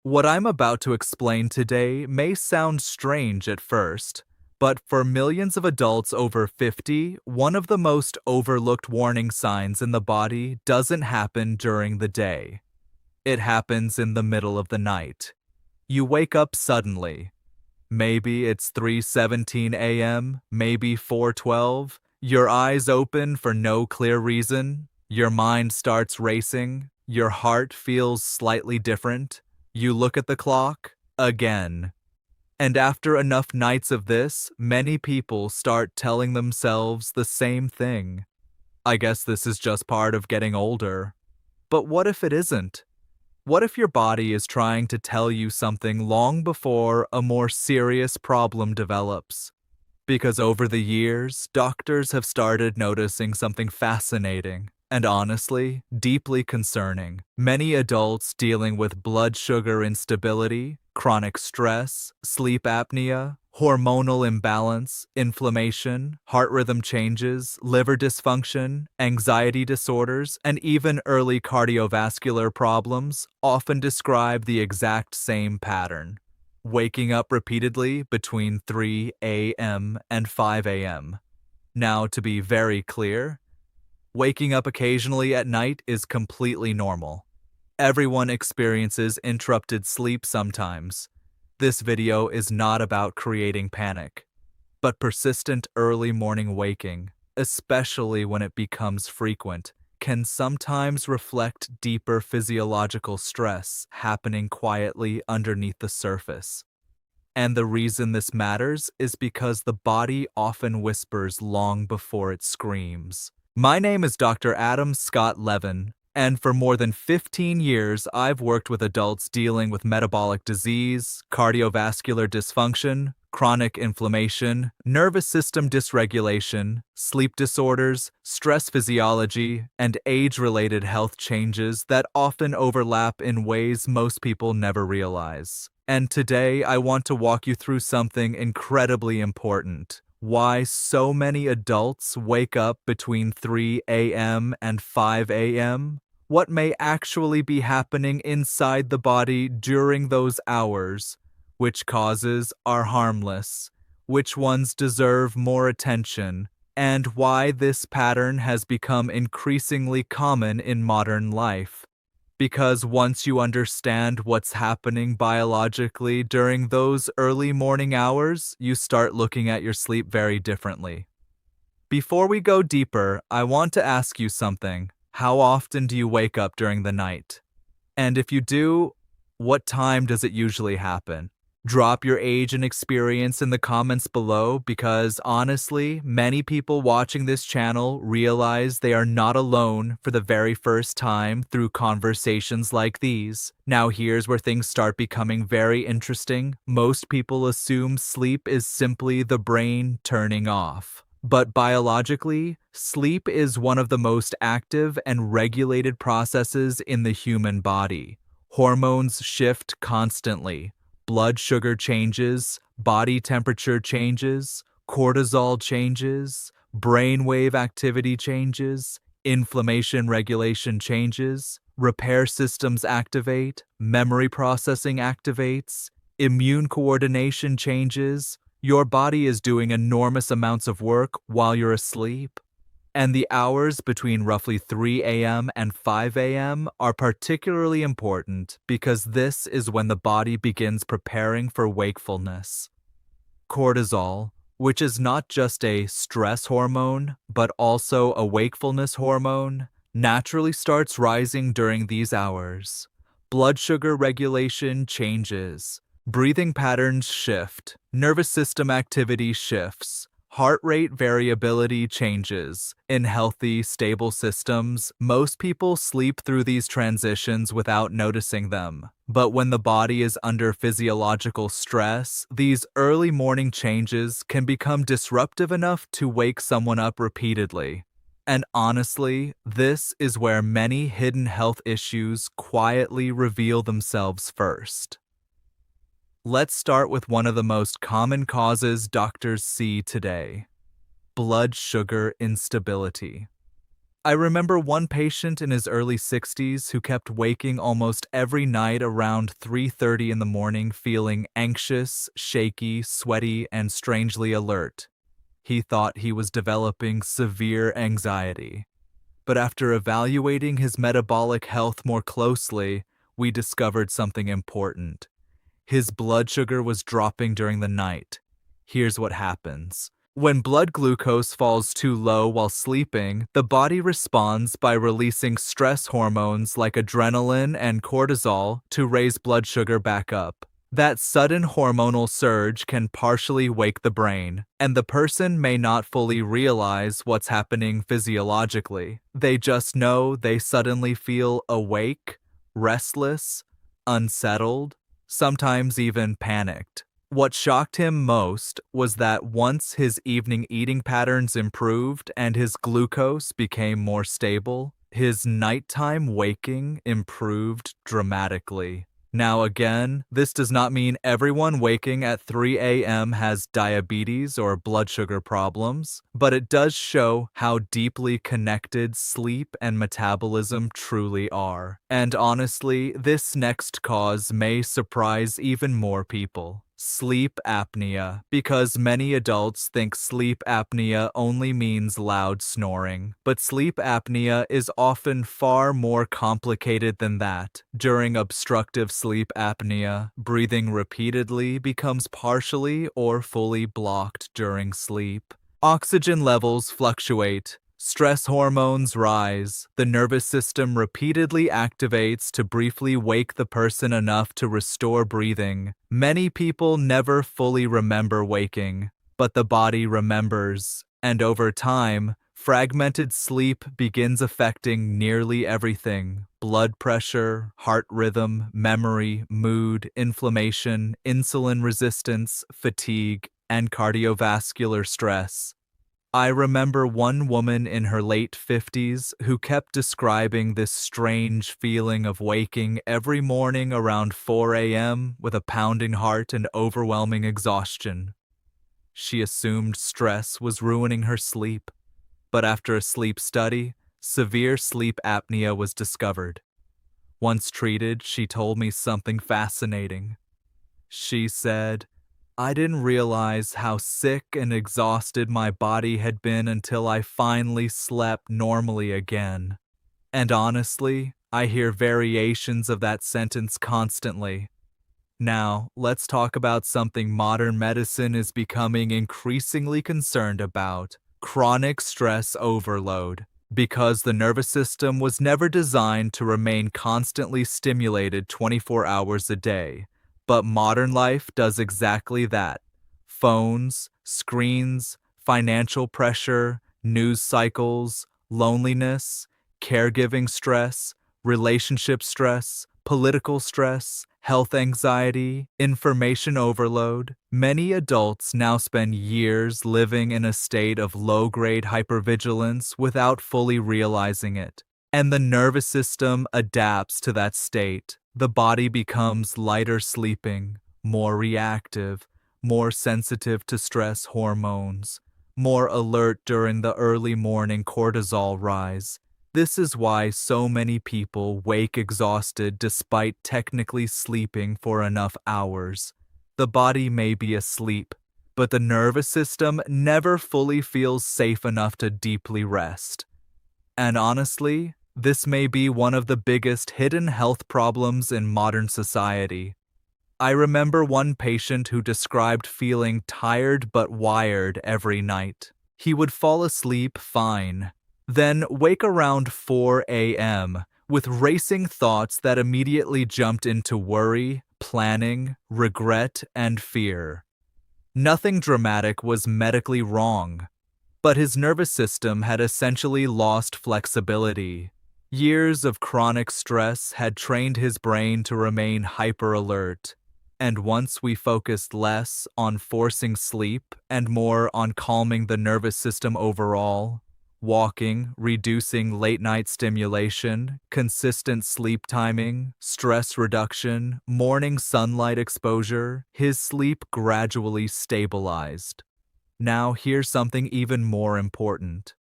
What I'm about to explain today may sound strange at first, but for millions of adults over 50, one of the most overlooked warning signs in the body doesn't happen during the day. It happens in the middle of the night. You wake up suddenly. Maybe it's 3:17 a.m., maybe 4:12. Your eyes open for no clear reason. Your mind starts racing. Your heart feels slightly different. You look at the clock again. And after enough nights of this, many people start telling themselves the same thing. I guess this is just part of getting older. But what if it isn't? What if your body is trying to tell you something long before a more serious problem develops? Because over the years, doctors have started noticing something fascinating and honestly, deeply concerning. Many adults dealing with blood sugar instability, chronic stress, sleep apnea, hormonal imbalance, inflammation, heart rhythm changes, liver dysfunction, anxiety disorders, and even early cardiovascular problems often describe the exact same pattern. Waking up repeatedly between 3 a.m. and 5 a.m. Now, to be very clear, waking up occasionally at night is completely normal. Everyone experiences interrupted sleep sometimes. This video is not about creating panic, but persistent early morning waking, especially when it becomes frequent, can sometimes reflect deeper physiological stress happening quietly underneath the surface. And the reason this matters is because the body often whispers long before it screams. My name is Dr. Adam Scott Levin, and for more than 15 years, I've worked with adults dealing with metabolic disease, cardiovascular dysfunction, chronic inflammation, nervous system dysregulation, sleep disorders, stress physiology, and age-related health changes that often overlap in ways most people never realize. And today, I want to walk you through something incredibly important: why so many adults wake up between 3 a.m. and 5 a.m., what may actually be happening inside the body during those hours, which causes are harmless, which ones deserve more attention, and why this pattern has become increasingly common in modern life. Because once you understand what's happening biologically during those early morning hours, you start looking at your sleep very differently. Before we go deeper, I want to ask you something. How often do you wake up during the night? And if you do, what time does it usually happen? Drop your age and experience in the comments below, because honestly, many people watching this channel realize they are not alone for the very first time through conversations like these. Now here's where things start becoming very interesting. Most people assume sleep is simply the brain turning off. But biologically, sleep is one of the most active and regulated processes in the human body. Hormones shift constantly. Blood sugar changes, body temperature changes, cortisol changes, brainwave activity changes, inflammation regulation changes, repair systems activate, memory processing activates, immune coordination changes. Your body is doing enormous amounts of work while you're asleep. And the hours between roughly 3 a.m. and 5 a.m. are particularly important because this is when the body begins preparing for wakefulness. Cortisol, which is not just a stress hormone, but also a wakefulness hormone, naturally starts rising during these hours. Blood sugar regulation changes. Breathing patterns shift. Nervous system activity shifts. Heart rate variability changes. In healthy, stable systems, most people sleep through these transitions without noticing them. But when the body is under physiological stress, these early morning changes can become disruptive enough to wake someone up repeatedly. And honestly, this is where many hidden health issues quietly reveal themselves first. Let's start with one of the most common causes doctors see today: blood sugar instability. I remember one patient in his early 60s who kept waking almost every night around 3:30 in the morning feeling anxious, shaky, sweaty, and strangely alert. He thought he was developing severe anxiety. But after evaluating his metabolic health more closely, we discovered something important. His blood sugar was dropping during the night. Here's what happens. When blood glucose falls too low while sleeping, the body responds by releasing stress hormones like adrenaline and cortisol to raise blood sugar back up. That sudden hormonal surge can partially wake the brain, and the person may not fully realize what's happening physiologically. They just know they suddenly feel awake, restless, unsettled, sometimes even panicked. What shocked him most was that once his evening eating patterns improved and his glucose became more stable, his nighttime waking improved dramatically. Now again, this does not mean everyone waking at 3 a.m. has diabetes or blood sugar problems, but it does show how deeply connected sleep and metabolism truly are. And honestly, this next cause may surprise even more people. Sleep apnea, because many adults think sleep apnea only means loud snoring. But sleep apnea is often far more complicated than that. During obstructive sleep apnea, breathing repeatedly becomes partially or fully blocked during sleep. Oxygen levels fluctuate. Stress hormones rise. The nervous system repeatedly activates to briefly wake the person enough to restore breathing. Many people never fully remember waking, but the body remembers, and over time, fragmented sleep begins affecting nearly everything: blood pressure, heart rhythm, memory, mood, inflammation, insulin resistance, fatigue, and cardiovascular stress. I remember one woman in her late 50s who kept describing this strange feeling of waking every morning around 4 a.m. with a pounding heart and overwhelming exhaustion. She assumed stress was ruining her sleep, but after a sleep study, severe sleep apnea was discovered. Once treated, she told me something fascinating. She said, "I didn't realize how sick and exhausted my body had been until I finally slept normally again." And honestly, I hear variations of that sentence constantly. Now, let's talk about something modern medicine is becoming increasingly concerned about: chronic stress overload. Because the nervous system was never designed to remain constantly stimulated 24 hours a day. But modern life does exactly that. Phones, screens, financial pressure, news cycles, loneliness, caregiving stress, relationship stress, political stress, health anxiety, information overload. Many adults now spend years living in a state of low-grade hypervigilance without fully realizing it. And the nervous system adapts to that state. The body becomes lighter sleeping, more reactive, more sensitive to stress hormones, more alert during the early morning cortisol rise. This is why so many people wake exhausted despite technically sleeping for enough hours. The body may be asleep, but the nervous system never fully feels safe enough to deeply rest. And honestly, this may be one of the biggest hidden health problems in modern society. I remember one patient who described feeling tired but wired every night. He would fall asleep fine, then wake around 4 a.m. with racing thoughts that immediately jumped into worry, planning, regret, and fear. Nothing dramatic was medically wrong, but his nervous system had essentially lost flexibility. Years of chronic stress had trained his brain to remain hyper-alert, and once we focused less on forcing sleep and more on calming the nervous system overall, walking, reducing late-night stimulation, consistent sleep timing, stress reduction, morning sunlight exposure, his sleep gradually stabilized. Now here's something even more important.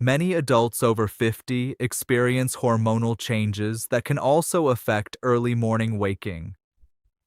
Many adults over 50 experience hormonal changes that can also affect early morning waking.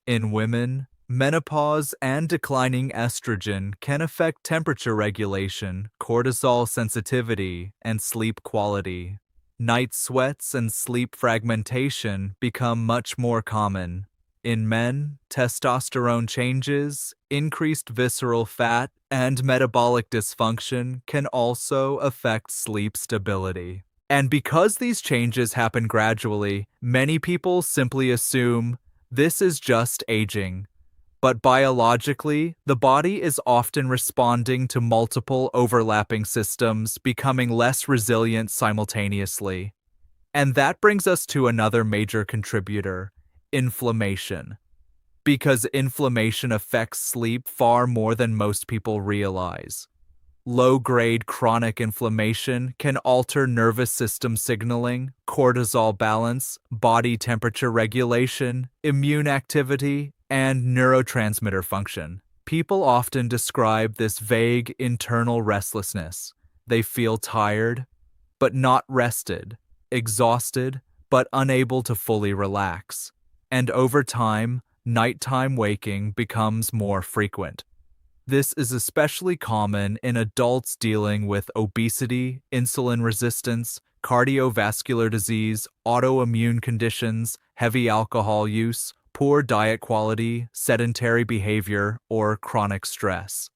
In women, menopause and declining estrogen can affect temperature regulation, cortisol sensitivity, and sleep quality. Night sweats and sleep fragmentation become much more common. In men, testosterone changes, increased visceral fat, and metabolic dysfunction can also affect sleep stability. And because these changes happen gradually, many people simply assume this is just aging. But biologically, the body is often responding to multiple overlapping systems, becoming less resilient simultaneously. And that brings us to another major contributor: inflammation. Because inflammation affects sleep far more than most people realize. Low-grade chronic inflammation can alter nervous system signaling, cortisol balance, body temperature regulation, immune activity, and neurotransmitter function. People often describe this vague internal restlessness. They feel tired, but not rested, exhausted, but unable to fully relax. And over time, nighttime waking becomes more frequent. This is especially common in adults dealing with obesity, insulin resistance, cardiovascular disease, autoimmune conditions, heavy alcohol use, poor diet quality, sedentary behavior, or chronic stress.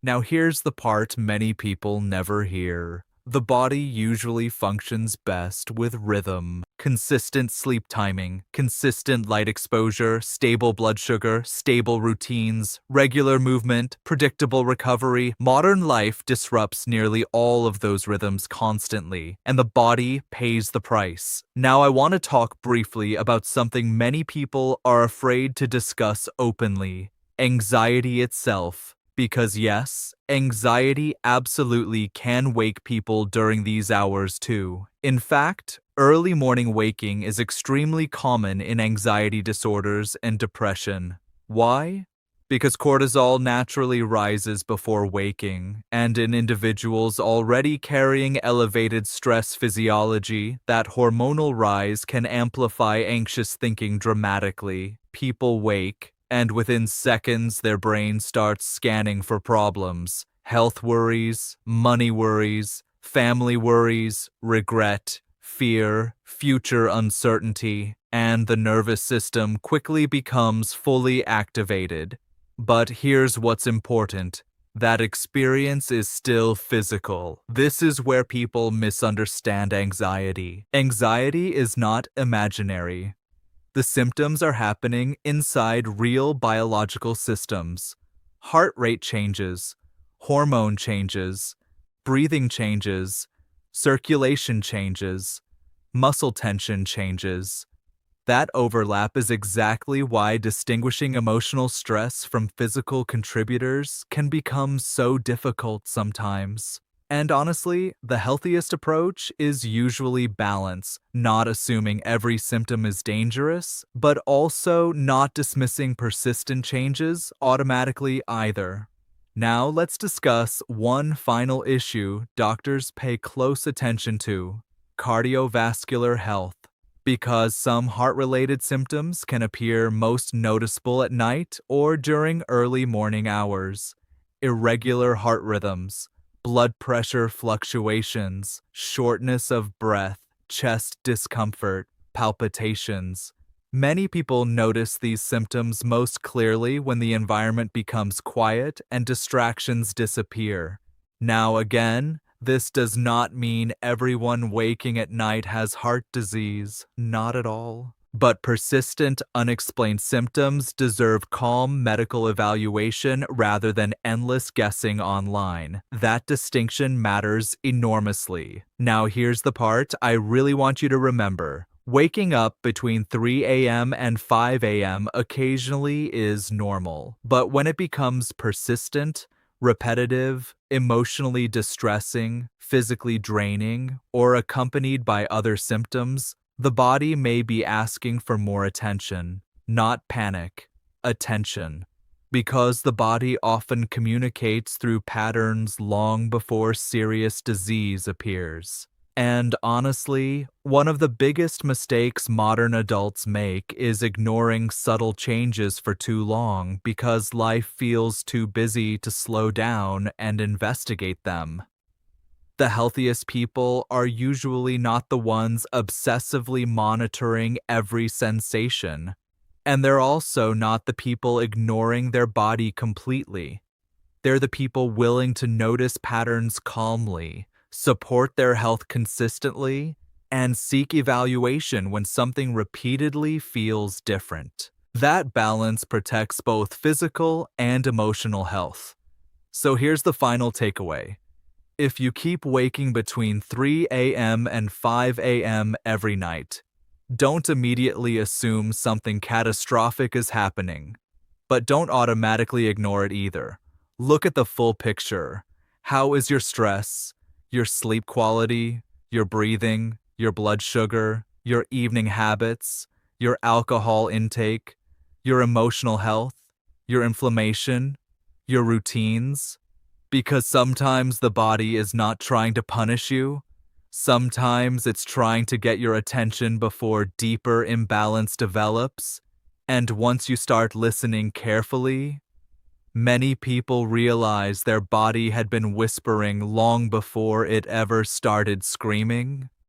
Now here's the part many people never hear. The body usually functions best with rhythm. Consistent sleep timing, consistent light exposure, stable blood sugar, stable routines, regular movement, predictable recovery. Modern life disrupts nearly all of those rhythms constantly, and the body pays the price. Now I want to talk briefly about something many people are afraid to discuss openly: anxiety itself. Because yes, anxiety absolutely can wake people during these hours too. In fact, early morning waking is extremely common in anxiety disorders and depression. Why? Because cortisol naturally rises before waking, and in individuals already carrying elevated stress physiology, that hormonal rise can amplify anxious thinking dramatically. People wake, and within seconds their brain starts scanning for problems: health worries, money worries, family worries, regret, fear, future uncertainty, and the nervous system quickly becomes fully activated. But here's what's important: that experience is still physical. This is where people misunderstand anxiety. Anxiety is not imaginary. The symptoms are happening inside real biological systems. Heart rate changes, hormone changes, breathing changes, circulation changes, muscle tension changes. That overlap is exactly why distinguishing emotional stress from physical contributors can become so difficult sometimes. And honestly, the healthiest approach is usually balance, not assuming every symptom is dangerous, but also not dismissing persistent changes automatically either. Now let's discuss one final issue doctors pay close attention to: cardiovascular health. Because some heart-related symptoms can appear most noticeable at night or during early morning hours. Irregular heart rhythms, blood pressure fluctuations, shortness of breath, chest discomfort, palpitations. Many people notice these symptoms most clearly when the environment becomes quiet and distractions disappear. Now again, this does not mean everyone waking at night has heart disease, not at all. But persistent, unexplained symptoms deserve calm medical evaluation rather than endless guessing online. That distinction matters enormously. Now here's the part I really want you to remember. Waking up between 3 a.m. and 5 a.m. occasionally is normal, but when it becomes persistent, repetitive, emotionally distressing, physically draining, or accompanied by other symptoms, the body may be asking for more attention. Not panic, attention. because the body often communicates through patterns long before serious disease appears. And honestly, one of the biggest mistakes modern adults make is ignoring subtle changes for too long because life feels too busy to slow down and investigate them. The healthiest people are usually not the ones obsessively monitoring every sensation. And they're also not the people ignoring their body completely. They're the people willing to notice patterns calmly, support their health consistently, and seek evaluation when something repeatedly feels different. That balance protects both physical and emotional health. So here's the final takeaway. If you keep waking between 3 a.m. and 5 a.m. every night, don't immediately assume something catastrophic is happening, but don't automatically ignore it either. Look at the full picture. How is your stress, your sleep quality, your breathing, your blood sugar, your evening habits, your alcohol intake, your emotional health, your inflammation, your routines? Because sometimes the body is not trying to punish you. Sometimes it's trying to get your attention before deeper imbalance develops. And once you start listening carefully, many people realize their body had been whispering long before it ever started screaming.